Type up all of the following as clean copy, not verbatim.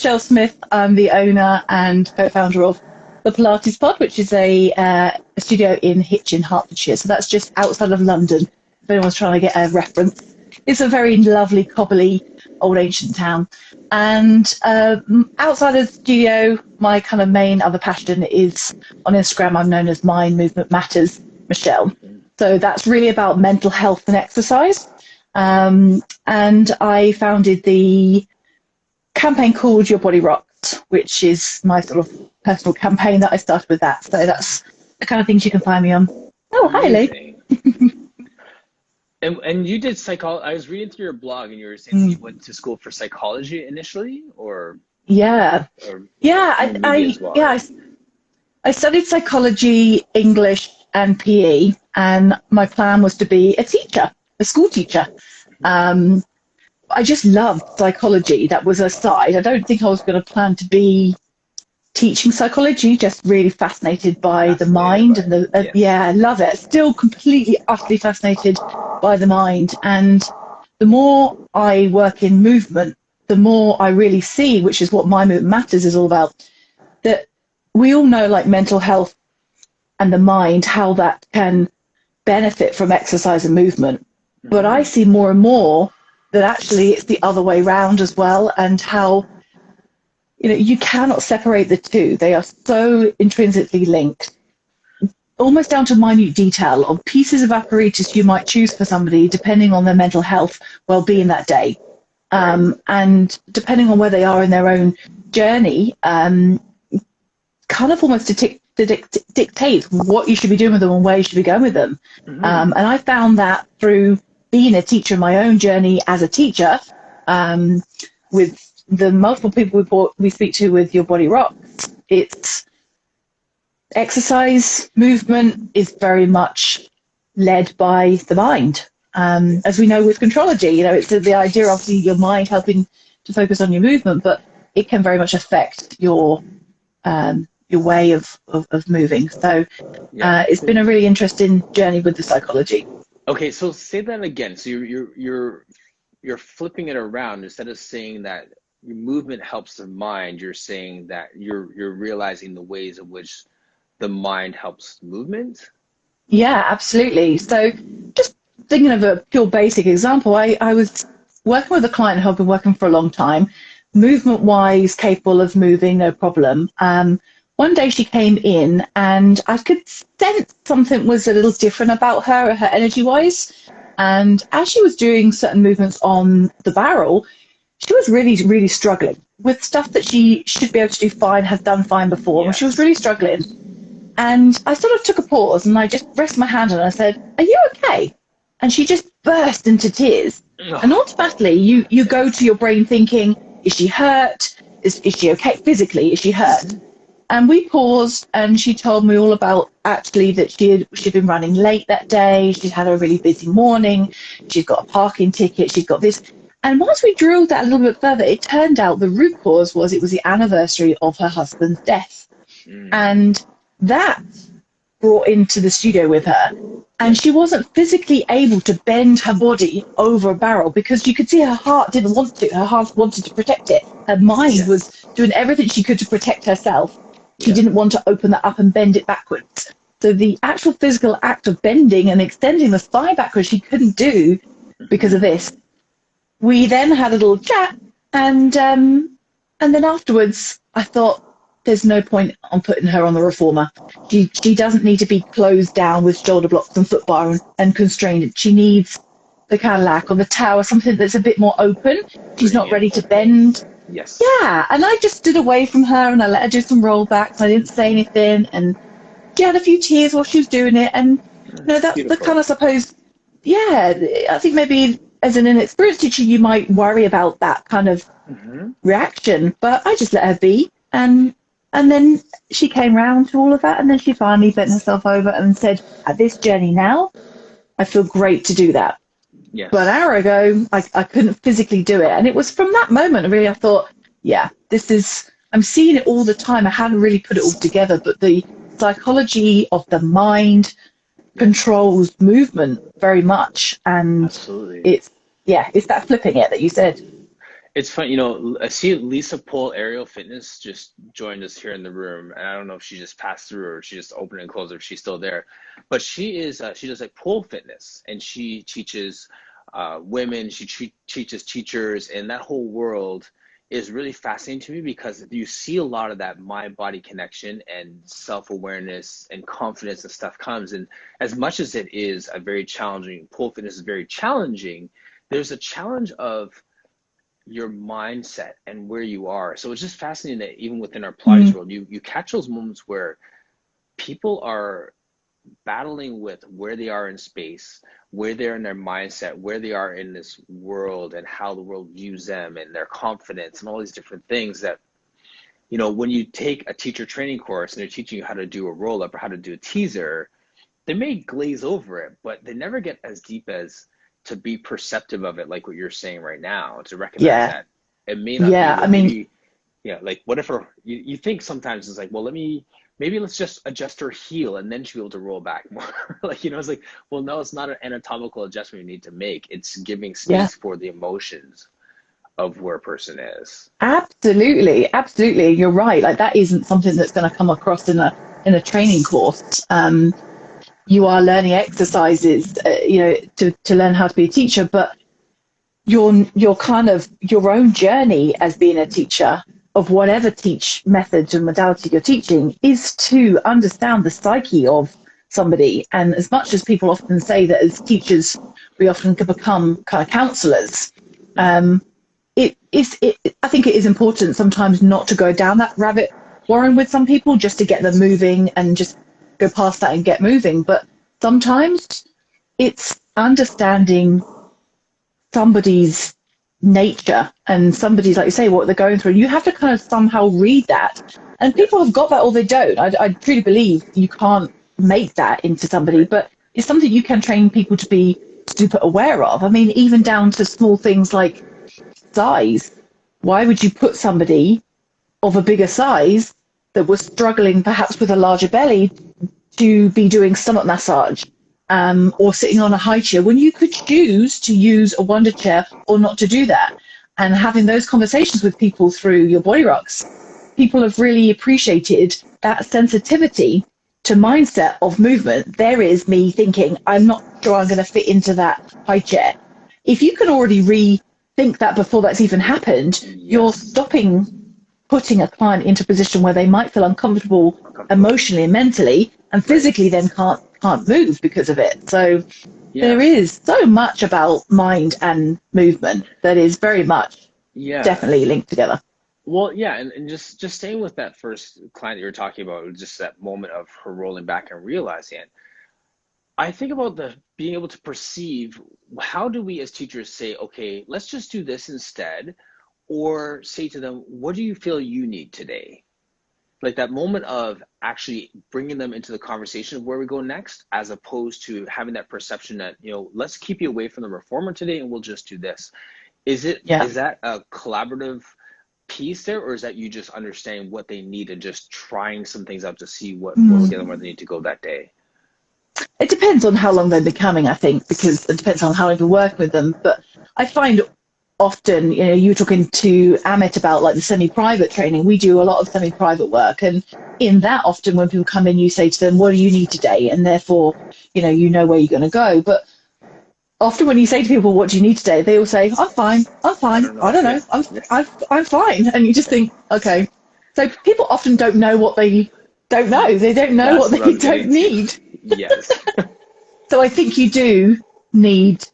Michelle Smith. I'm the owner and co-founder of the Pilates Pod, which is a studio in Hitchin, Hertfordshire. So that's just outside of London, if anyone's trying to get a reference. It's a very lovely, cobbly, old ancient town. And outside of the studio, my kind of main other passion is on Instagram. I'm known as Mind Movement Matters Michelle. So that's really about mental health and exercise. And I founded the campaign called Your Body Rocks, which is my sort of personal campaign that I started with that. So that's the kind of things you can find me on. Oh, hi, Lee. And you did psychology. I was reading through your blog, and you were saying that you went to school for psychology initially, or I studied psychology, English, and PE, and my plan was to be a teacher, a school teacher. I just loved psychology. That was a side. I don't think I was going to plan to be teaching psychology, just really fascinated by the mind and I love it. Still completely, utterly fascinated by the mind. And the more I work in movement, the more I really see, which is what Mind Movement Matters is all about, that we all know, like, mental health and the mind, how that can benefit from exercise and movement. But I see more and more that actually it's the other way around as well, and how, you know, you cannot separate the two. They are so intrinsically linked, almost down to minute detail of pieces of apparatus you might choose for somebody depending on their mental health well-being that day. And depending on where they are in their own journey, kind of almost dictates what you should be doing with them and where you should be going with them. And I found that through being a teacher in my own journey as a teacher, with the multiple people we speak to with Your Body Rocks, it's exercise, movement is very much led by the mind. As we know with contrology, you know, it's the idea of your mind helping to focus on your movement, but it can very much affect your way of moving. So it's been a really interesting journey with the psychology. Okay, so say that again. So you're flipping it around. Instead of saying that your movement helps the mind, you're saying that you're realizing the ways in which the mind helps movement? Yeah, absolutely. So just thinking of a pure basic example, I was working with a client who I've been working for a long time, movement-wise, capable of moving, no problem. One day she came in and I could sense something was a little different about her energy-wise. And as she was doing certain movements on the barrel, she was really, really struggling with stuff that she should be able to do fine, has done fine before. Yes. She was really struggling. And I sort of took a pause and I just rested my hand on her and I said, "Are you okay?" And she just burst into tears. Oh. And automatically you go to your brain thinking, is she hurt? Is she okay? Physically, is she hurt? And we paused and she told me all about actually that she'd been running late that day. She'd had a really busy morning. She'd got a parking ticket. She'd got this. And once we drilled that a little bit further, it turned out the root cause was it was the anniversary of her husband's death. And that brought into the studio with her. And she wasn't physically able to bend her body over a barrel because you could see her heart didn't want to. Her heart wanted to protect it. Her mind was doing everything she could to protect herself. She didn't want to open that up and bend it backwards. So the actual physical act of bending and extending the spine backwards she couldn't do because of this. We then had a little chat, and then afterwards I thought, there's no point on putting her on the reformer. She doesn't need to be closed down with shoulder blocks and foot bar and constrained. She needs the Cadillac or the tower, something that's a bit more open. She's not ready to bend. Yes. Yeah, and I just stood away from her and I let her do some rollbacks. I didn't say anything, and she had a few tears while she was doing it. And you know, that's the kind of, suppose, I think maybe as an inexperienced teacher you might worry about that kind of reaction, but I just let her be. And then she came round to all of that, and then she finally bent herself over and said, at this journey now, I feel great to do that. Yes. But an hour ago, I couldn't physically do it. And it was from that moment, really, I thought, I'm seeing it all the time. I hadn't really put it all together, but the psychology of the mind controls movement very much. And absolutely. It's that flipping it that you said. It's fun, you know, I see Lisa Pole Aerial Fitness just joined us here in the room, and I don't know if she just passed through or she just opened and closed or if she's still there. But she does like pole fitness, and she teaches women, teaches teachers, and that whole world is really fascinating to me because you see a lot of that mind-body connection and self-awareness and confidence and stuff comes. And as much as it is a very challenging, pole fitness is very challenging, there's a challenge of your mindset and where you are. So it's just fascinating that even within our Pilates world, you catch those moments where people are battling with where they are in space, where they're in their mindset, where they are in this world and how the world views them and their confidence and all these different things that, you know, when you take a teacher training course and they're teaching you how to do a roll up or how to do a teaser, they may glaze over it, but they never get as deep as to be perceptive of it, like what you're saying right now, to recognize Yeah. that it may not be, Yeah. well, I mean, maybe, yeah, like what if you think sometimes it's like, well, maybe let's just adjust her heel and then she'll be able to roll back more. Like, you know, it's like, well, no, it's not an anatomical adjustment you need to make. It's giving yeah, space for the emotions of where a person is. absolutely. Absolutely. You're right. Like that isn't something that's going to come across in a training course. You are learning exercises, to learn how to be a teacher, but your kind of your own journey as being a teacher of whatever teach methods and modality you're teaching is to understand the psyche of somebody. And as much as people often say that as teachers we often can become kind of counselors, I think it is important sometimes not to go down that rabbit warren with some people just to get them moving and just go past that and get moving. But sometimes it's understanding somebody's nature and somebody's, like you say, what they're going through. You have to kind of somehow read that. And Yeah, people have got that or they don't. I truly believe you can't make that into somebody, right. but it's something you can train people to be super aware of. I mean, even down to small things like size. Why would you put somebody of a bigger size that was struggling perhaps with a larger belly to be doing stomach massage, or sitting on a high chair when you could choose to use a wonder chair or not to do that? And having those conversations with people through your body rocks, people have really appreciated that sensitivity to mindset of movement. There is me thinking, I'm not sure I'm going to fit into that high chair. If you can already rethink that before that's even happened, you're Yes. stopping putting a client into a position where they might feel uncomfortable Uncomfortable. emotionally and mentally and Right. physically then can't move because of it. So there Yeah. is so much about mind and movement that is very much Yeah. definitely linked together. Well, yeah, and just staying with that first client that you were talking about, just that moment of her rolling back and realizing it. I think about the being able to perceive, how do we as teachers say, okay, let's just do this instead, or say to them, what do you feel you need today? Like that moment of actually bringing them into the conversation of where we go next, as opposed to having that perception that, you know, let's keep you away from the reformer today and we'll just do this. Yeah. Is that a collaborative piece there, or is that you just understanding what they need and just trying some things out to see what will get them where they need to go that day? It depends on how long they've been coming, I think, because it depends on how long you work with them. But I find often, you were talking to Amit about like the semi-private training. We do a lot of semi-private work, and in that, often when people come in, you say to them, "What do you need today?" And therefore, you know where you're going to go. But often when you say to people, "What do you need today?" they all say, "I'm fine. I'm I fine. don't I know. don't know. Yeah. I'm Yeah. I'm, I'm fine." And you just think, okay. So people often don't know what they don't know. They don't know That's what what I they was don't getting to. need. Yes. So I think you do need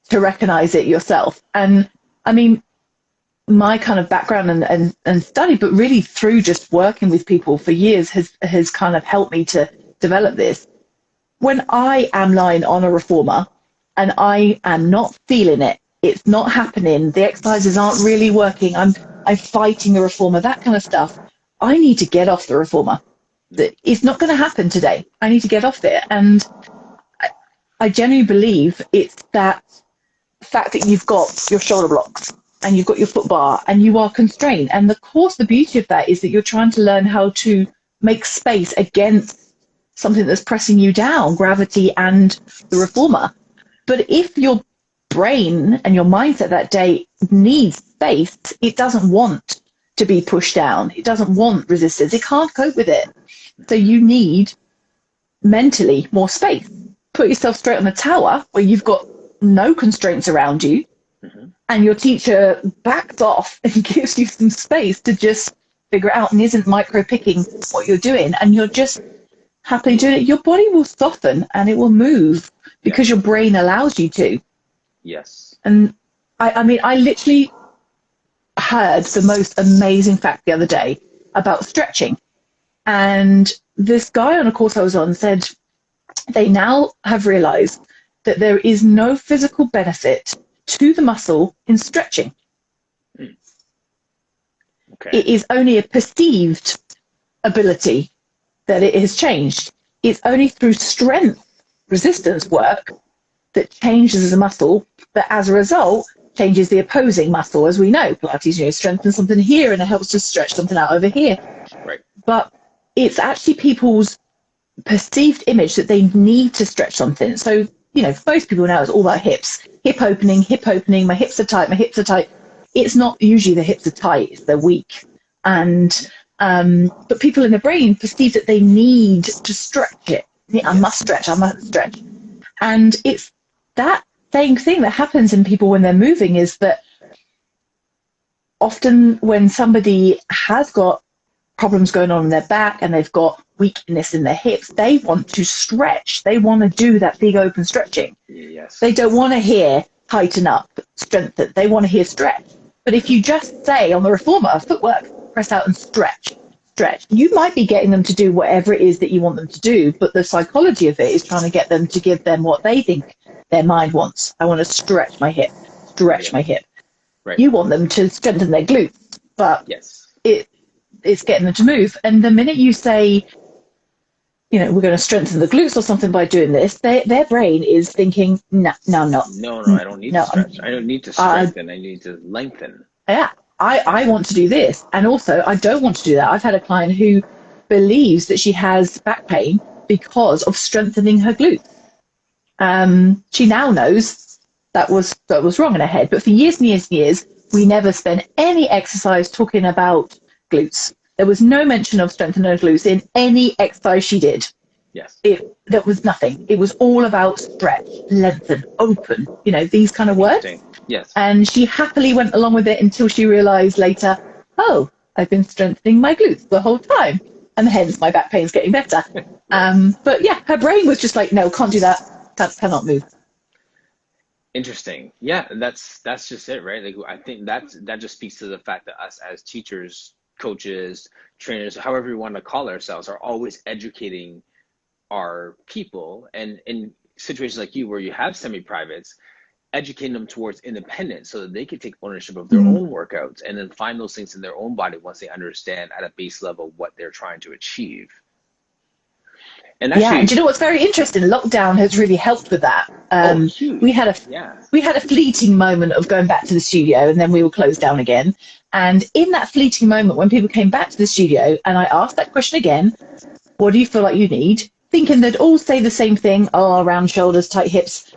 to recognize it yourself. And I mean, my kind of background and study, but really through just working with people for years has kind of helped me to develop this. When I am lying on a reformer and I am not feeling it, it's not happening, the exercises aren't really working, I'm fighting a reformer, that kind of stuff. I need to get off the reformer. It's not going to happen today. I need to get off it. And I genuinely believe it's that fact that you've got your shoulder blocks and you've got your foot bar and you are constrained. And of course, the beauty of that is that you're trying to learn how to make space against something that's pressing you down, gravity and the reformer. But if you're brain and your mindset that day needs space. It doesn't want to be pushed down. It doesn't want resistance. It can't cope with it. So you need mentally more space. Put yourself straight on a tower where you've got no constraints around you, and your teacher backs off and gives you some space to just figure it out and isn't micro picking what you're doing, and you're just happily doing it. Your body will soften and it will move because your brain allows you to. Yes. And I mean, I literally heard the most amazing fact the other day about stretching. And this guy on a course I was on said they now have realized that there is no physical benefit to the muscle in stretching. Okay. It is only a perceived ability that it has changed. It's only through strength resistance work that changes the muscle, that as a result changes the opposing muscle. As we know, Pilates, strengthens something here and it helps to stretch something out over here. Right. But it's actually people's perceived image that they need to stretch something. So, most people know it's all about hips. Hip opening, my hips are tight. It's not usually the hips are tight, it's they're weak. And but people in the brain perceive that they need to stretch it. I must stretch. And it's that same thing that happens in people when they're moving, is that often when somebody has got problems going on in their back and they've got weakness in their hips, they want to stretch. They want to do that big open stretching. Yes. They don't want to hear tighten up, strengthen. They want to hear stretch. But if you just say on the reformer, footwork, press out and stretch, you might be getting them to do whatever it is that you want them to do, but the psychology of it is trying to get them to give them what they think their mind wants. I want to stretch my hip, my hip. Right. You want them to strengthen their glutes, but yes, it's getting them to move. And the minute you say, we're going to strengthen the glutes or something by doing this, their brain is thinking, no, I don't need to stretch. I don't need to strengthen. I need to lengthen. Yeah, I want to do this. And also, I don't want to do that. I've had a client who believes that she has back pain because of strengthening her glutes. She now knows that was wrong in her head. But for years and years and years, we never spent any exercise talking about glutes. There was no mention of strengthening her glutes in any exercise she did. Yes. There was nothing. It was all about stretch, lengthen, open, these kind of words. Yes. And she happily went along with it until she realized later, oh, I've been strengthening my glutes the whole time. And hence my back pain's getting better. But yeah, her brain was just like, no, can't do that. Cannot move. Interesting. Yeah, that's just it, right? Like, I think that just speaks to the fact that us as teachers, coaches, trainers, however you want to call ourselves, are always educating our people. And in situations like you, where you have semi-privates, educating them towards independence so that they can take ownership of their own workouts and then find those things in their own body once they understand at a base level what they're trying to achieve. And actually, and do you know what's very interesting? Lockdown has really helped with that. We had a fleeting moment of going back to the studio, and then we were closed down again. And in that fleeting moment, when people came back to the studio, and I asked that question again, what do you feel like you need? Thinking they'd all say the same thing, round shoulders, tight hips.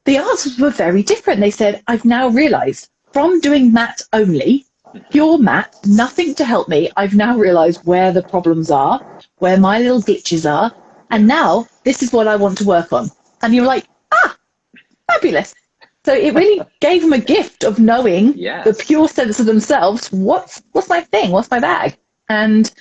The answers were very different. They said, I've now realized from doing mat only, pure mat, nothing to help me, I've now realized where the problems are, where my little glitches are. And now this is what I want to work on. And you're like, fabulous. So it really gave them a gift of knowing the pure sense of themselves. What's my thing? What's my bag? And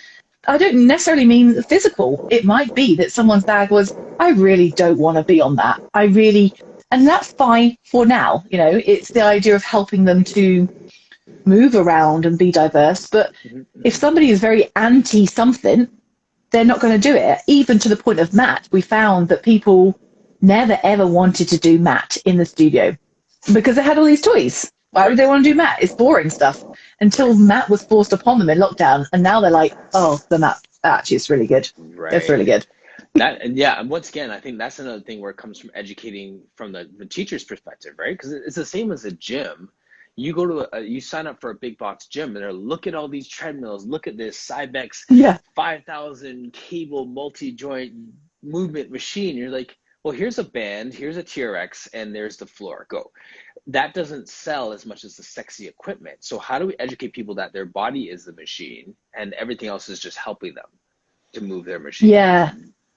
I don't necessarily mean physical. It might be that someone's bag was, I really don't want to be on that. And that's fine for now. It's the idea of helping them to move around and be diverse. But if somebody is very anti something, they're not going to do it. Even to the point of mat, we found that people never ever wanted to do mat in the studio because they had all these toys. Why would they want to do mat? It's boring stuff. Until mat was forced upon them in lockdown, and now they're like, oh, the mat actually is really good. Right. It's really good. And once again, I think that's another thing where it comes from educating from the teacher's perspective, right? Because it's the same as a gym. You go to you sign up for a big box gym, and they're look at all these treadmills, look at this Cybex 5,000 cable multi-joint movement machine. You're like, well, here's a band, here's a TRX, and there's the floor. Go. That doesn't sell as much as the sexy equipment. So how do we educate people that their body is the machine and everything else is just helping them to move their machine? Yeah.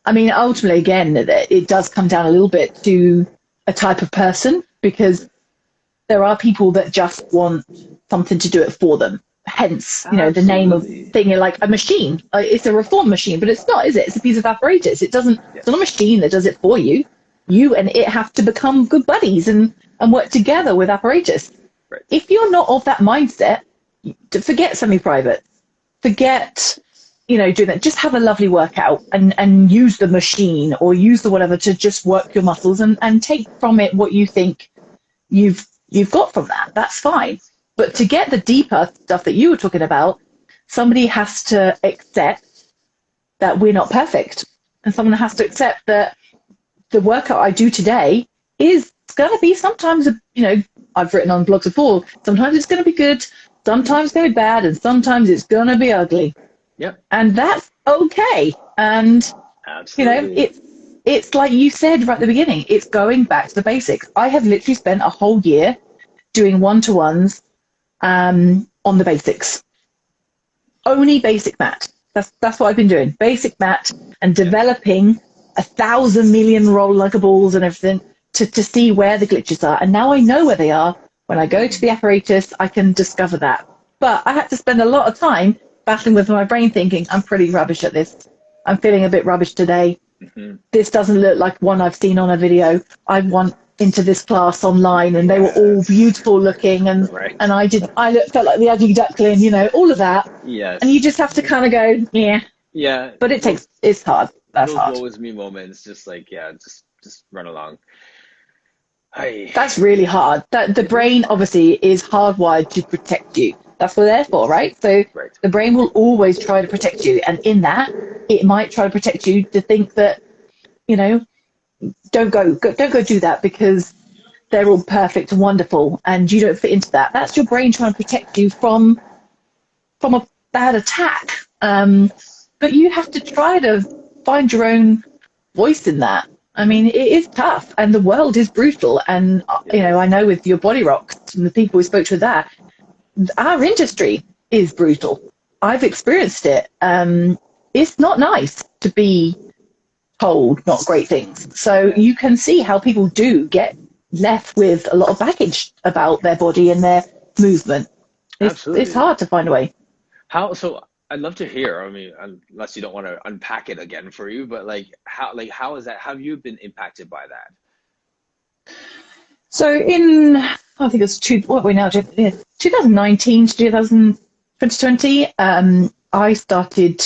I mean, ultimately, again, it does come down a little bit to a type of person, because there are people that just want something to do it for them. Hence, the name of thing, like a machine. It's a reform machine, but it's not, is it? It's a piece of apparatus. It's not a machine that does it for you. You and it have to become good buddies and work together with apparatus. Right. If you're not of that mindset, forget semi-private. Forget, doing that. Just have a lovely workout and use the machine or use the whatever to just work your muscles and take from it what you think you've got from that. That's fine. But to get the deeper stuff that you were talking about, somebody has to accept that we're not perfect. And someone has to accept that the workout I do today is going to be sometimes, I've written on blogs before, sometimes it's going to be good, sometimes it's going to be bad, and sometimes it's going to be ugly. Yep. And that's okay. And, absolutely. It's like you said right at the beginning, it's going back to the basics. I have literally spent a whole year doing one-to-ones on the basics. Only basic mat. That's what I've been doing. Basic mat and developing 1,000 million roll like a balls and everything to see where the glitches are. And now I know where they are. When I go to the apparatus, I can discover that. But I had to spend a lot of time battling with my brain thinking, I'm pretty rubbish at this. I'm feeling a bit rubbish today. Mm-hmm. This doesn't look like one I've seen on a video. I want into this class online and they were all beautiful looking and I felt like the ugly duckling, all of that. Yes. And you just have to kind of go, yeah. But it's hard. That's hard. Those woe is me moments, just like, just run along. That's really hard. The brain obviously is hardwired to protect you. That's what they're there for, right? So the brain will always try to protect you, and in that, it might try to protect you to think that, don't go do that because they're all perfect and wonderful, and you don't fit into that. That's your brain trying to protect you from a bad attack. But you have to try to find your own voice in that. I mean, it is tough, and the world is brutal. And I know with your body rocks and the people we spoke to with that, our industry is brutal. I've experienced it. It's not nice to be told not great things. So you can see how people do get left with a lot of baggage about their body and their movement. It's hard to find a way. So I'd love to hear, I mean, unless you don't want to unpack it again for you, but how is that, how have you been impacted by that? So I think it's 2019 to 2020, I started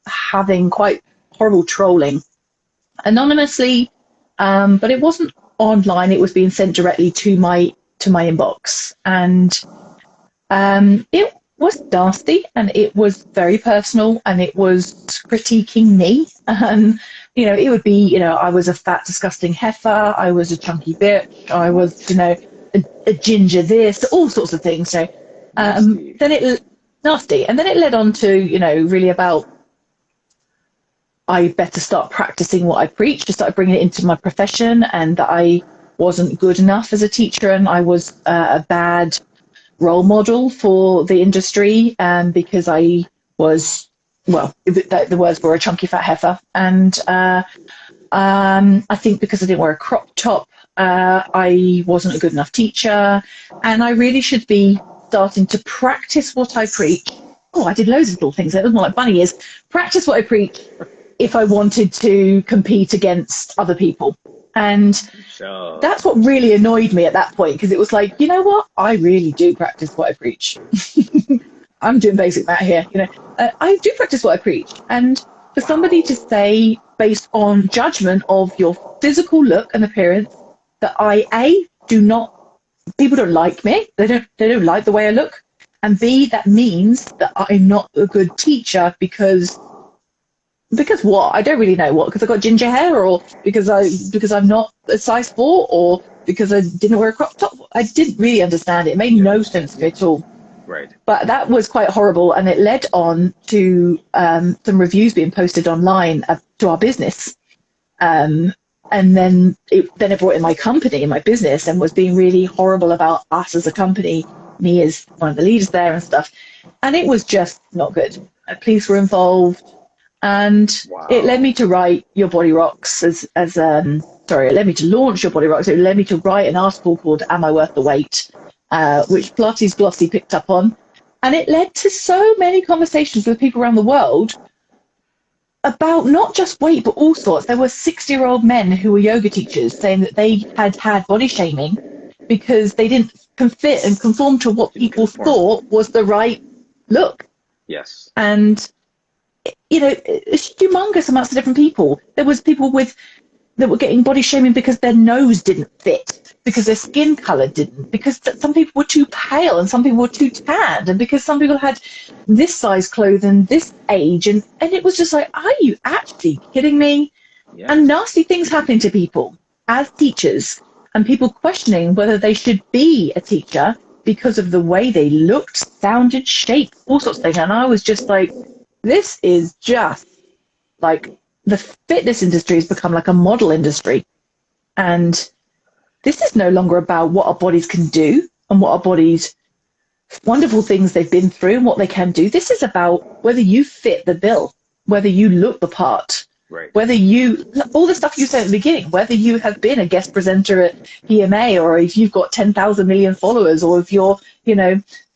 having quite horrible trolling anonymously, but it wasn't online. It was being sent directly to my inbox, and it was nasty, and it was very personal, and it was critiquing me. And it would be, I was a fat, disgusting heifer. I was a chunky bitch. I was, a ginger this, all sorts of things. So nasty. And then it led on to, really about, I better start practicing what I preach, to start bringing it into my profession, and that I wasn't good enough as a teacher, and I was a bad role model for the industry, because I was, the words were a chunky fat heifer, and I think because I didn't wear a crop top, I wasn't a good enough teacher, and I really should be starting to practice what I preach. I did loads of little things. It was more like bunny ears. Practice what I preach if I wanted to compete against other people. And that's what really annoyed me at that point, because it was like, you know what? I really do practice what I preach. I'm doing basic mat here. I do practice what I preach. And for somebody to say, based on judgment of your physical look and appearance, that people don't like me. They don't like the way I look. And B, that means that I'm not a good teacher because what? I don't really know what. Because I got ginger hair, or because I'm not a size 4, or because I didn't wear a crop top. I didn't really understand it. It made no sense to me at all. Right. But that was quite horrible, and it led on to some reviews being posted online to our business, And then it brought in my company and my business and was being really horrible about us as a company, me as one of the leaders there and stuff. And it was just not good. Police were involved, and it led Wow. me to write Your Body Rocks it led me to launch Your Body Rocks. It led me to write an article called Am I Worth the Wait, which Pilates Glossy picked up on. And it led to so many conversations with people around the world about not just weight, but all sorts. There were 60-year-old men who were yoga teachers saying that they had had body shaming because they didn't fit and conform to what Didn't people conform. thought was the right look. Yes. And, it's humongous amounts of different people. There was people that were getting body shaming because their nose didn't fit, because their skin color didn't, because some people were too pale and some people were too tanned, and because some people had this size clothing, this age, and it was just like, are you actually kidding me? And Yes. nasty things happening to people as teachers, and people questioning whether they should be a teacher because of the way they looked, sounded, shaped, all sorts of things. And I was just like, this is just like the fitness industry has become like a model industry. And this is no longer about what our bodies can do and what our bodies, wonderful things they've been through and what they can do. This is about whether you fit the bill, whether you look the part, Right. whether you, all the stuff you said at the beginning, whether you have been a guest presenter at PMA, or if you've got 10,000 million followers, or if you're,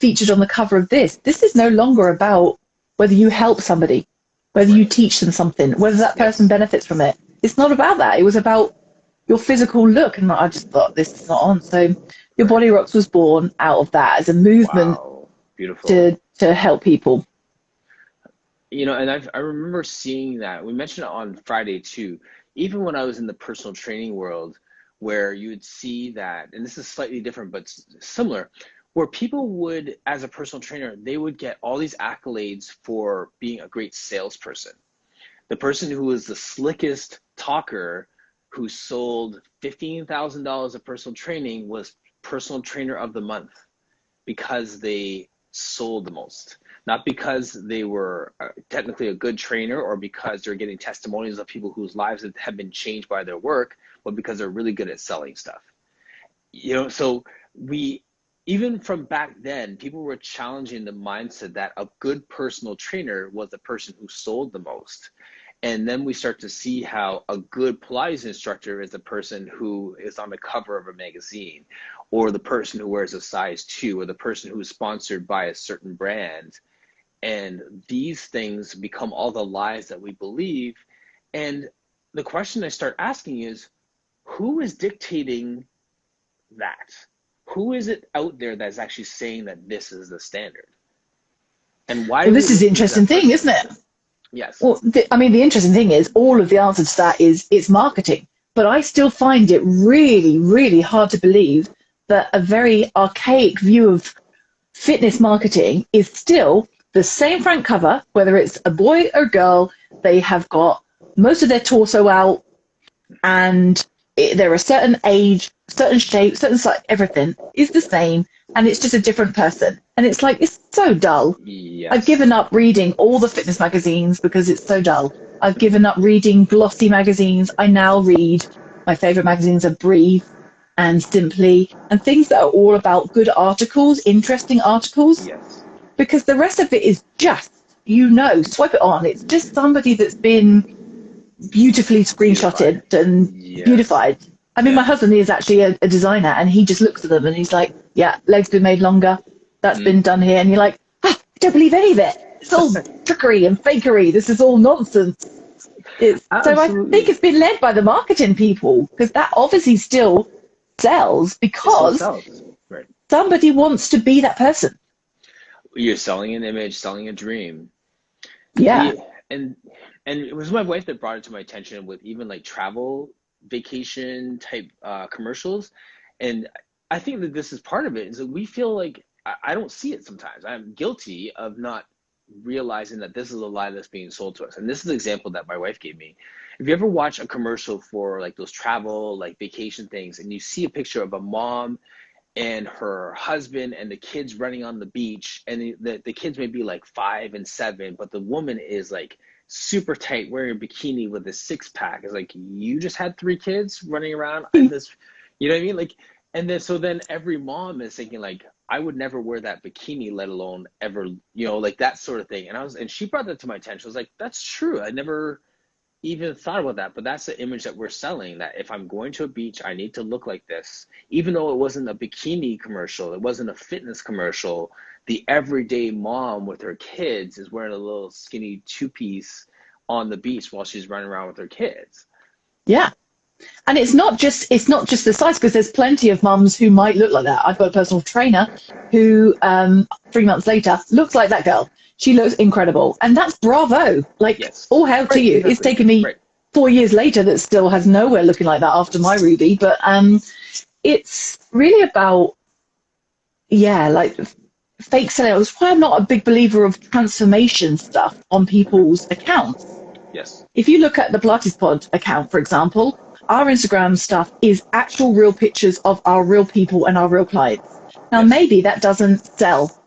featured on the cover of this. This is no longer about whether you help somebody, whether you Right. teach them something, whether that person Yes. benefits from it. It's not about that. It was about your physical look. And I just thought, this is not on. So Your Right. Body Rocks was born out of that as a movement Wow. Beautiful. to help people. And I remember seeing that. We mentioned it on Friday too. Even when I was in the personal training world, where you would see that, and this is slightly different but similar, where people would, as a personal trainer, they would get all these accolades for being a great salesperson. The person who was the slickest talker, who sold $15,000 of personal training, was personal trainer of the month because they sold the most, not because they were technically a good trainer or because they're getting testimonials of people whose lives have been changed by their work, but because they're really good at selling stuff. So we, even from back then, people were challenging the mindset that a good personal trainer was the person who sold the most. And then we start to see how a good Pilates instructor is the person who is on the cover of a magazine, or the person who wears a size 2, or the person who is sponsored by a certain brand. And these things become all the lies that we believe. And the question I start asking is, who is dictating that? Who is it out there that's actually saying that this is the standard? And why Well, do we this is the listen to interesting that thing, person? isn't it? Yes. Well, the interesting thing is all of the answer to that is it's marketing. But I still find it really, really hard to believe that a very archaic view of fitness marketing is still the same front cover, whether it's a boy or girl. They have got most of their torso out, and they're a certain age, certain shape, certain size, everything is the same, and it's just a different person. And it's like, it's so dull. I've Yes. given up reading all the fitness magazines because it's so dull. I've given up reading glossy magazines. I now read, my favorite magazines are Breathe and Simply, and things that are all about good articles, interesting articles, Yes. because the rest of it is just, swipe it on. It's just somebody that's been beautifully Beautified. screenshotted and Yes. beautified. I mean, my Yeah. husband is actually a designer, and he just looks at them and he's like, yeah, legs been made longer. That's Mm. been done here. And you're like, I don't believe any of it. It's all trickery and fakery. This is all nonsense. So I think Absolutely. it's been led by the marketing people, because that obviously still sells It still because sells. Right. somebody wants to be that person. You're selling an image, selling a dream. Yeah. The and it was my wife that brought it to my attention with even like travel vacation type commercials. And I think that this is part of it, is that we feel like I don't see it sometimes. I'm guilty of not realizing that this is a lie that's being sold to us. And this is an example that my wife gave me. If you ever watch a commercial for like those travel, like vacation things, and you see a picture of a mom and her husband and the kids running on the beach, and the kids may be like 5 and 7, but the woman is like super tight, wearing a bikini with a six pack. It's like, you just had three kids running around in this, you know what I mean? Like, and then, so then every mom is thinking like, I would never wear that bikini, let alone ever, you know, like that sort of thing. And she brought that to my attention. I was like, that's true. I never even thought about that, but that's the image that we're selling, that if I'm going to a beach, I need to look like this. Even though it wasn't a bikini commercial, it wasn't a fitness commercial, the everyday mom with her kids is wearing a little skinny two-piece on the beach while she's running around with her kids. Yeah. And it's not just the size, because there's plenty of mums who might look like that. I've got a personal trainer who 3 months later looks like that girl. She looks incredible. And that's bravo. Like, yes. All hail to you. Exactly. It's taken me 4 years later that still has nowhere looking like that after my Ruby. But it's really about, like fake selling. That's why I'm not a big believer of transformation stuff on people's accounts. Yes. If you look at the Pilates Pod account, for example, our Instagram stuff is actual real pictures of our real people and our real clients. Now, maybe that doesn't sell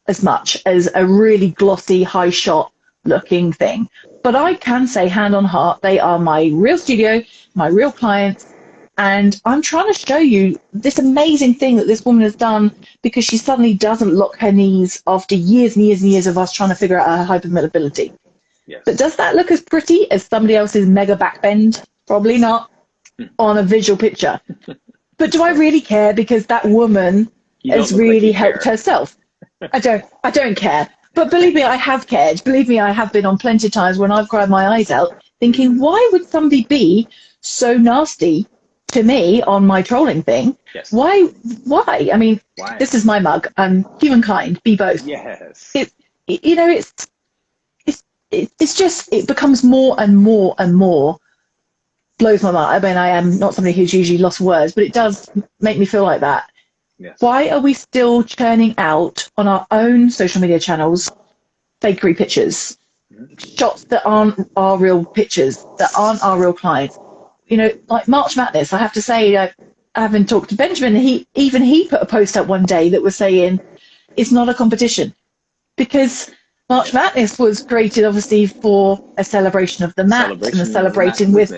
as much as a really glossy, high shot looking thing. But I can say, hand on heart, they are my real studio, my real clients. And I'm trying to show you this amazing thing that this woman has done, because she suddenly doesn't lock her knees after years and years and years of us trying to figure out her hypermobility. Yes. But does that look as pretty as somebody else's mega back bend? Probably not on a visual picture. But do I really care, because that woman has really helped herself? I don't care. But believe me, I have cared. Believe me, I have been on plenty of times when I've cried my eyes out thinking, why would somebody be so nasty to me on my trolling thing? Yes. Why? I mean, why? This is my mug. Humankind, be both. Yes. It's just, it becomes more and more and more, blows my mind. I mean, I am not somebody who's usually lost words, but it does make me feel like that. Yes. Why are we still churning out on our own social media channels fakery pictures, shots that aren't our real pictures, that aren't our real clients? You know, like March Madness, I have to say, having talked to Benjamin, he put a post up one day that was saying it's not a competition, because March Madness was created obviously for a celebration of the mat and a celebrating with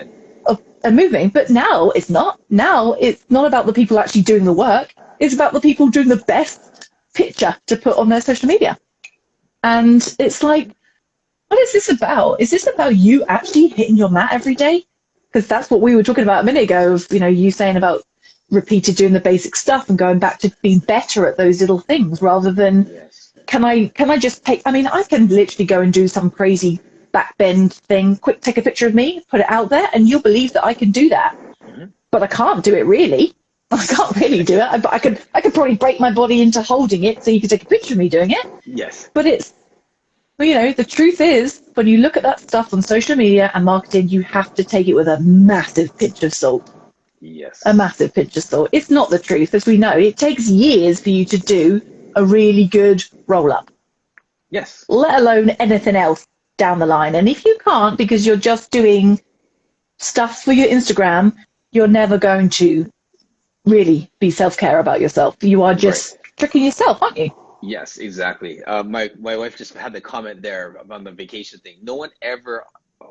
a movement. But now it's not. Now it's not about the people actually doing the work. It's about the people doing the best picture to put on their social media. And it's like, what is this about? Is this about you actually hitting your mat every day? Because that's what we were talking about a minute ago, of, you saying about repeated doing the basic stuff and going back to being better at those little things, rather than can I just take, I mean, I can literally go and do some crazy back bend thing, quick take a picture of me, put it out there, and you'll believe that I can do that. But I can't do it really. I can't really do it, but I could probably break my body into holding it so you could take a picture of me doing it. Yes. But the truth is, when you look at that stuff on social media and marketing, you have to take it with a massive pinch of salt. Yes. A massive pinch of salt. It's not the truth, as we know. It takes years for you to do a really good roll-up. Yes. Let alone anything else down the line. And if you can't, because you're just doing stuff for your Instagram, you're never going to really be self-care about yourself. You are just tricking yourself, aren't you? Yes, exactly. My wife just had the comment there on the vacation thing. No one ever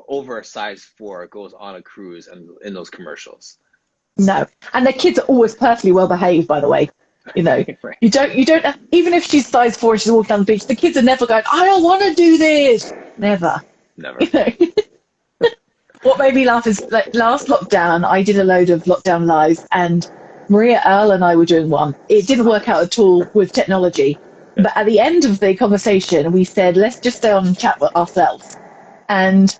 over a size 4 goes on a cruise and in those commercials. No, and the kids are always perfectly well behaved, by the way. You don't even if she's size 4 and she's walking down the beach, the kids are never going, I don't want to do this. Never. What made me laugh is, like, last lockdown I did a load of lockdown lives, and Maria Earl and I were doing one. It didn't work out at all with technology, but at the end of the conversation we said, let's just stay on and chat with ourselves. And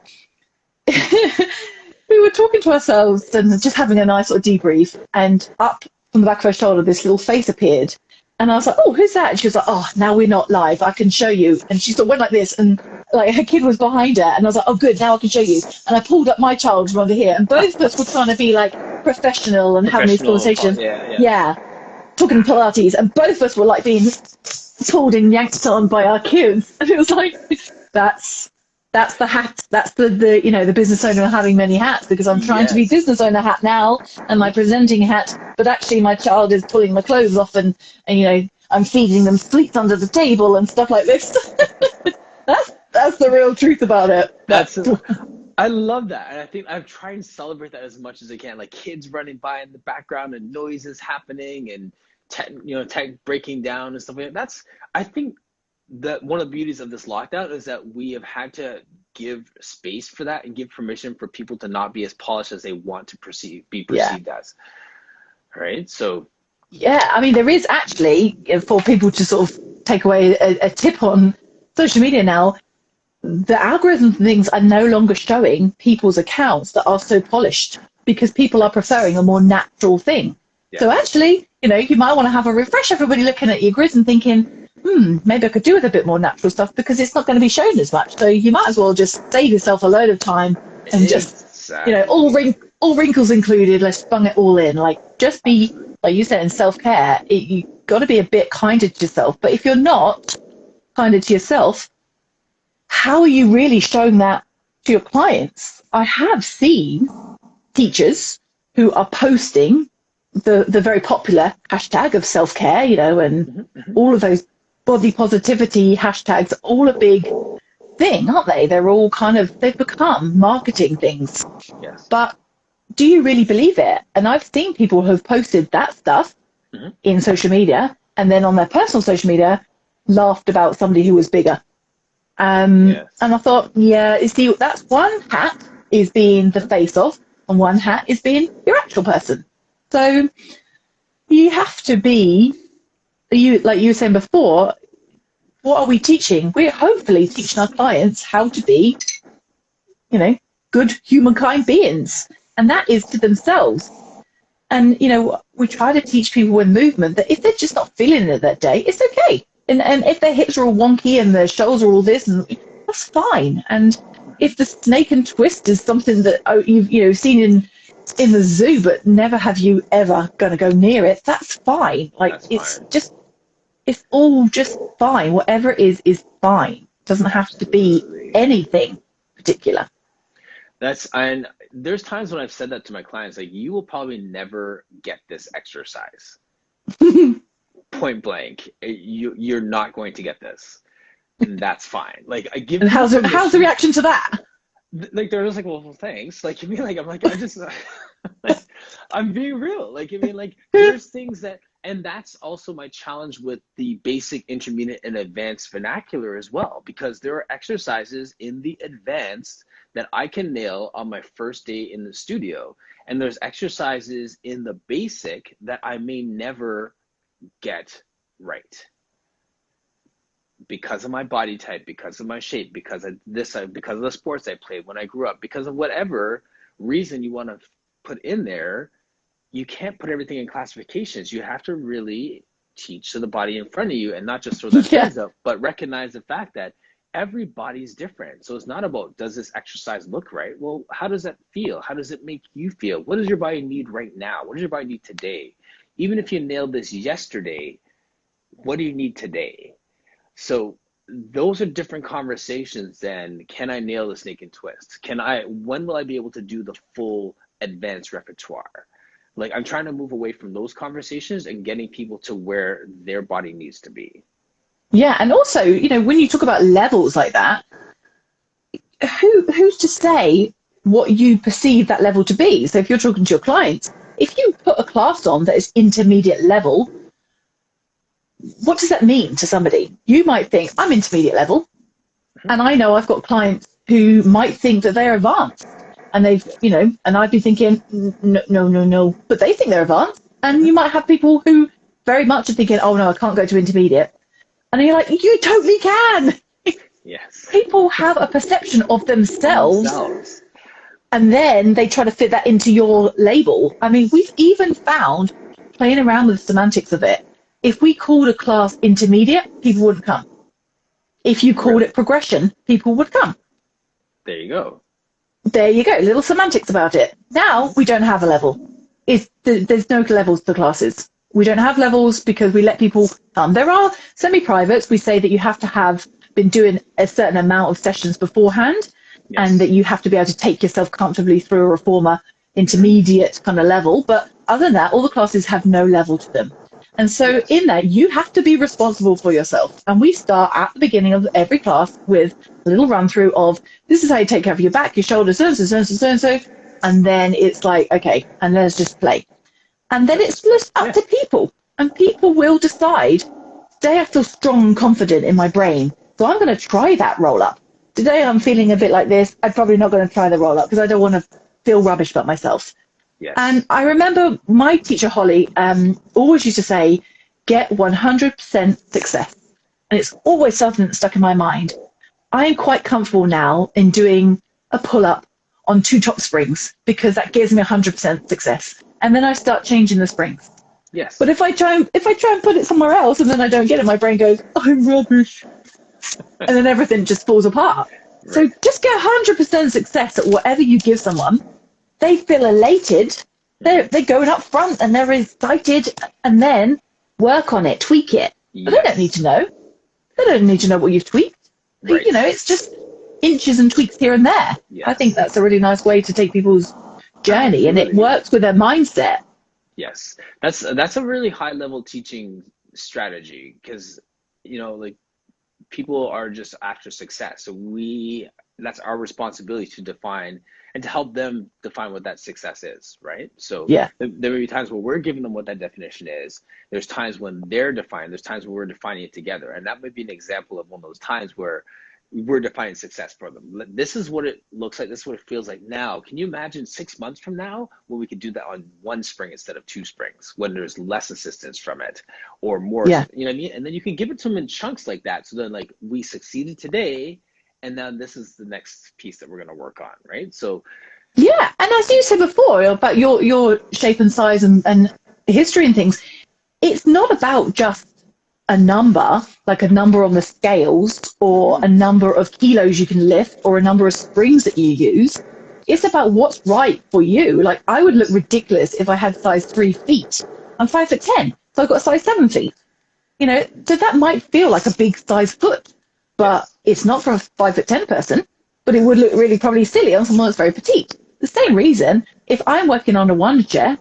we were talking to ourselves and just having a nice sort of debrief, and up from the back of her shoulder this little face appeared, and I was like, oh, who's that? And she was like, oh, now we're not live, I can show you. And she sort of went like this, and like her kid was behind her, and I was like, oh good, now I can show you. And I pulled up my child from over here, and both of us were trying to be like professional and having these conversations, talking Pilates, and both of us were like being pulled and yanked on by our kids. And it was like, that's the hat, that's the business owner having many hats, because I'm trying to be business owner hat now and my presenting hat, but actually my child is pulling my clothes off and I'm feeding them sweets under the table and stuff like this. That's the real truth about it. I love that, and I think I've tried and celebrate that as much as I can. Like kids running by in the background and noises happening, and tech breaking down and stuff like that. I think that one of the beauties of this lockdown is that we have had to give space for that and give permission for people to not be as polished as they want to be perceived as. Right? So yeah, I mean, there is actually, for people to sort of take away a tip on social media now, the algorithms and things are no longer showing people's accounts that are so polished because people are preferring a more natural thing. Yeah. So actually, you might want to have a refresh. Everybody looking at your grids and thinking, maybe I could do with a bit more natural stuff because it's not going to be shown as much. So you might as well just save yourself a load of time and just, all wrinkles included, let's bung it all in. Like, just be, like you said, in self-care, you got to be a bit kinder to yourself. But if you're not kinder to yourself, how are you really showing that to your clients? I have seen teachers who are posting the very popular hashtag of self-care, and all of those body positivity hashtags, all a big thing, aren't they? They're all they've become marketing things. Yes. But do you really believe it? And I've seen people who have posted that stuff in social media and then on their personal social media laughed about somebody who was bigger. And I thought, you see, that's one hat is being the face of, and one hat is being your actual person. So you have to be, like you were saying before, what are we teaching? We're hopefully teaching our clients how to be, good humankind beings. And that is to themselves. And, we try to teach people in movement that if they're just not feeling it that day, it's okay. And if their hips are all wonky and their shoulders are all this, and that's fine. And if the snake and twist is something that you've seen in the zoo, but never have you ever going to go near it, that's fine. Like, it's all just fine. Whatever it is fine. It doesn't have to be anything particular. And there's times when I've said that to my clients, like, you will probably never get this exercise. Point blank, you're not going to get this, and that's fine. Like, I give. And how's the reaction to that? Like, they're just like, well, thanks. Like, I'm like, I just, like, I'm being real. Like, there's things that, and that's also my challenge with the basic, intermediate, and advanced vernacular as well, because there are exercises in the advanced that I can nail on my first day in the studio, and there's exercises in the basic that I may never get right because of my body type, because of my shape, because of the sports I played when I grew up, because of whatever reason you want to put in there. You can't put everything in classifications. You have to really teach to the body in front of you and not just throw that hands up, but recognize the fact that everybody's different. So it's not about, does this exercise look right? Well, how does that feel? How does it make you feel? What does your body need right now? What does your body need today? Even if you nailed this yesterday, what do you need today? So those are different conversations than, can I nail the snake and twist? When will I be able to do the full advanced repertoire? Like, I'm trying to move away from those conversations and getting people to where their body needs to be. Yeah, and also, when you talk about levels like that, who's to say what you perceive that level to be? So if you're talking to your clients, if you put a class on that is intermediate level, what does that mean to somebody? You might think, I'm intermediate level. And I know I've got clients who might think that they're advanced. And and I'd be thinking, no. But they think they're advanced. And you might have people who very much are thinking, oh, no, I can't go to intermediate. And you're like, you totally can. Yes. People have a perception of themselves. And then they try to fit that into your label. I mean, we've even found, playing around with the semantics of it, if we called a class intermediate, people wouldn't come. If you called it progression, people would come. There you go. There you go. Little semantics about it. Now we don't have a level. There's no levels to classes. We don't have levels because we let people come. There are semi-privates. We say that you have to have been doing a certain amount of sessions beforehand. Yes. And that you have to be able to take yourself comfortably through a reformer intermediate kind of level. But other than that, all the classes have no level to them. And so Yes. in that, you have to be responsible for yourself. And we start at the beginning of every class with a little run through of this is how you take care of your back, your shoulders, so and so, so and so, so and so. And then it's like, okay, and let's just play. And then it's just up Yeah. to people. And people will decide, today I feel strong and confident in my brain. So I'm going to try that roll up. Today I'm feeling a bit like this. I'm probably not going to try the roll up because I don't want to feel rubbish about myself. And Yes. I remember my teacher, Holly, always used to say, get 100% success. And it's always something that's stuck in my mind. I am quite comfortable now in doing a pull up on 2 top springs because that gives me 100% success. And then I start changing the springs. Yes. But if I try and put it somewhere else and then I don't get it, my brain goes, I'm rubbish. And then everything just falls apart. Right. So just get 100% success at whatever you give someone. They feel elated. They're going up front and they're excited, and then work on it, tweak it. But they don't need to know. They don't need to know what you've tweaked. Right. You know, it's just inches and tweaks here and there. Yes. I think that's a really nice way to take people's journey, and it works with their mindset. Yes, that's a really high level teaching strategy because, you know, like people are just after success. So that's our responsibility to define and to help them define what that success is, right? So Yeah. there may be times where we're giving them what that definition is. There's times when they're defined. There's times when we're defining it together. And that might be an example of one of those times where we're defining success for them. This is what it looks like. This is what it feels like now. Can you imagine 6 months from now when we could do that on 1 spring instead of 2 springs, when there's less assistance from it or more, Yeah. you know what I mean? And then you can give it to them in chunks like that. So then like we succeeded today, and now this is the next piece that we're going to work on, right? So Yeah, and as you said before about your shape and size and history and things, it's not about just a number, like a number on the scales or a number of kilos you can lift or a number of springs that you use. It's about what's right for you. Like I would look ridiculous if I had size 3 feet. I'm 5'10", so I've got size 7 feet. You know, so that might feel like a big size foot, but it's not for a 5'10" person. But it would look really probably silly on someone that's very petite. The same reason, if I'm working on a wonder chair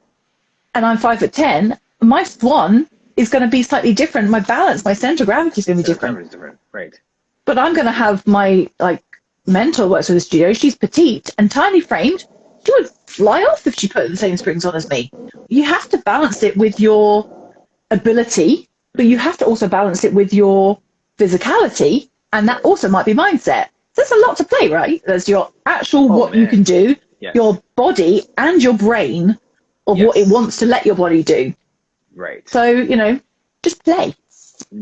and I'm 5'10", my swan is going to be slightly different. My balance, my center of gravity is going to be different. Right. But I'm going to have my mentor works with the studio. She's petite and tiny framed. She would fly off if she put the same springs on as me. You have to balance it with your ability, but you have to also balance it with your physicality, and that also might be mindset. There's a lot to play, right? There's your actual what you can do, your body and your brain of what it wants to let your body do. Right. So, you know, just play.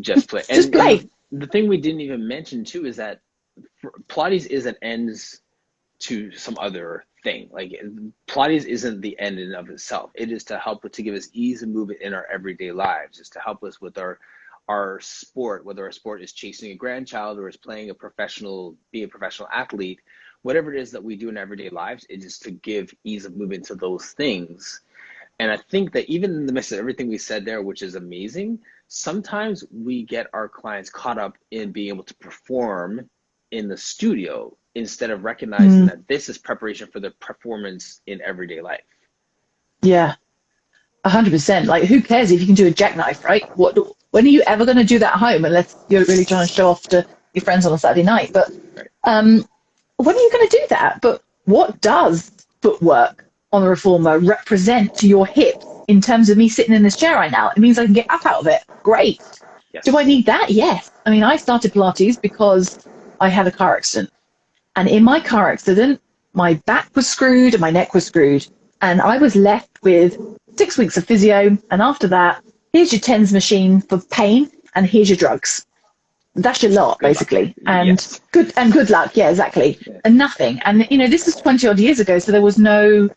Just play. Just play. And the thing we didn't even mention too is that Pilates is an ends to some other thing. Like Pilates isn't the end in and of itself. It is to help to give us ease and movement in our everyday lives. It's to help us with our sport, whether our sport is chasing a grandchild or is playing being a professional athlete, whatever it is that we do in everyday lives, it is to give ease of movement to those things. And I think that even in the midst of everything we said there, which is amazing, sometimes we get our clients caught up in being able to perform in the studio instead of recognizing that this is preparation for the performance in everyday life. Yeah, 100%. Like, who cares if you can do a jackknife, right? When are you ever going to do that at home unless you're really trying to show off to your friends on a Saturday night? But when are you going to do that? But what does footwork on the reformer represent to your hips in terms of me sitting in this chair right now? It means I can get up out of it. Great. Yes. Do I need that? Yes. I mean, I started Pilates because I had a car accident. And in my car accident, my back was screwed and my neck was screwed. And I was left with 6 weeks of physio. And after that, here's your TENS machine for pain and here's your drugs. That's your lot, basically. And good luck. Yeah, exactly. Yes. And nothing. And, you know, this was 20 odd years ago. So there was no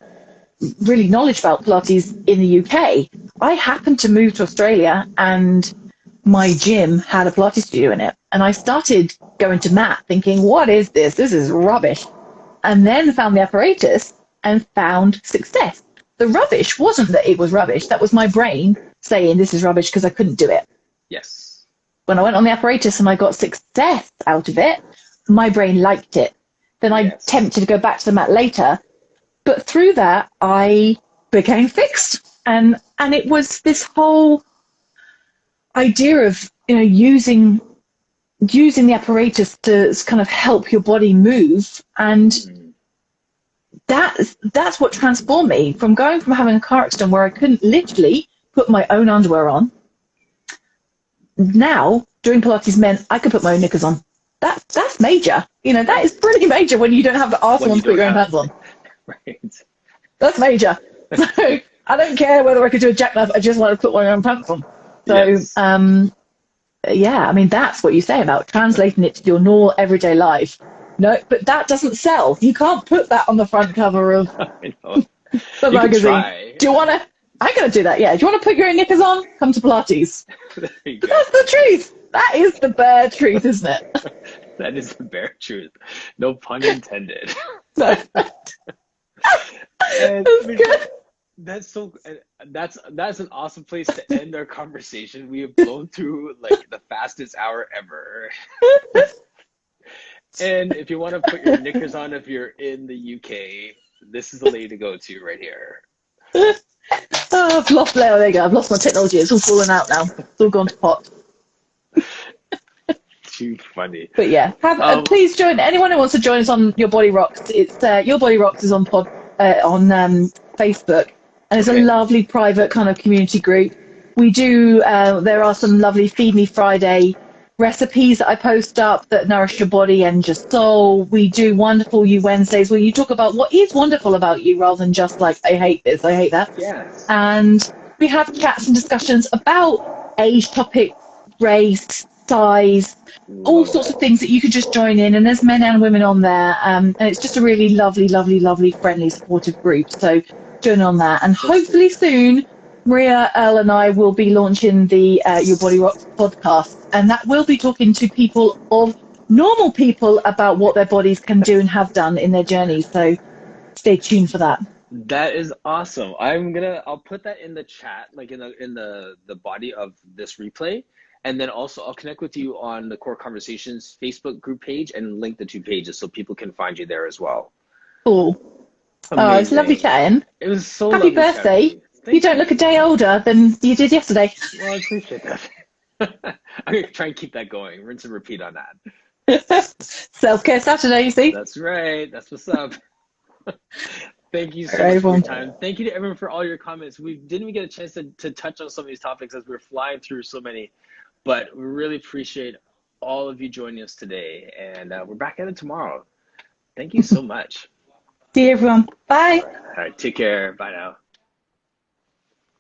really knowledge about Pilates in the UK. I happened to move to Australia and my gym had a Pilates studio in it. And I started going to mat thinking, what is this? This is rubbish. And then found the apparatus and found success. The rubbish wasn't that it was rubbish. That was my brain saying this is rubbish because I couldn't do it. Yes. When I went on the apparatus and I got success out of it, my brain liked it. Then I tempted to go back to the mat later. But through that, I became fixed. And it was this whole idea of, using the apparatus to kind of help your body move, and Mm. that's what transformed me from going from having a car accident where I couldn't literally put my own underwear on. Now doing Pilates meant I could put my own knickers on. That's major. That is pretty major when you don't have the When arsehole you to put don't your own have, pants on. right? That's major. So I don't care whether I could do a jackknife. I just want to put my own pants on. So Yes. yeah, I mean, that's what you say about translating it to your normal everyday life. No, but that doesn't sell. You can't put that on the front cover of I know. the You could magazine. try. Do you want to? I'm going to do that. Yeah. Do you want to put your knickers on? Come to Pilates. There you But go. that's the truth. That is the bare truth, isn't it? That is the bare truth. No pun intended. So And that's good. that's so that's an awesome place to end our conversation. We have blown through like the fastest hour ever. And if you want to put your knickers on if you're in the UK, this is the lady to go to right here. Oh, I've lost. There you go. I've lost my technology. It's all fallen out now. It's all gone to pot. Too funny. But yeah, Um, please join anyone who wants to join us on Your Body Rocks. It's Your Body Rocks is on Facebook, and it's a okay. lovely private kind of community group. We do. There are some lovely Feed Me Friday recipes that I post up that nourish your body and your soul. We do wonderful You Wednesdays where you talk about what is wonderful about you rather than just like I hate this, I hate that. Yes. And we have chats and discussions about age topics, race, size, all Love sorts it. of things that you could just join in. And there's men and women on there. And it's just a really lovely, lovely, lovely, friendly, supportive group. So join on that. And That's hopefully soon, Maria, Earl, and I will be launching the Your Body Rocks podcast. And that will be talking to people normal people about what their bodies can do and have done in their journey. So stay tuned for that. That is awesome. I'll put that in the chat, like in the body of this replay. And then also I'll connect with you on the Core Conversations Facebook group page and link the two pages so people can find you there as well. Cool. Oh, it's lovely Amazing. chatting. It was so Happy lovely chatting with birthday. you. You Thank don't look a you. day older than you did yesterday. Well, I appreciate that. I'm gonna try and keep that going. Rinse and repeat on that. Self-care Saturday, you see? That's right. That's what's up. Thank you All so right, much for your everyone. time. Thank you to everyone for all your comments. We didn't even get a chance to touch on some of these topics as we were flying through so many, but we really appreciate all of you joining us today. And we're back at it tomorrow. Thank you so much. See you, everyone. Bye. All right. Take care. Bye now.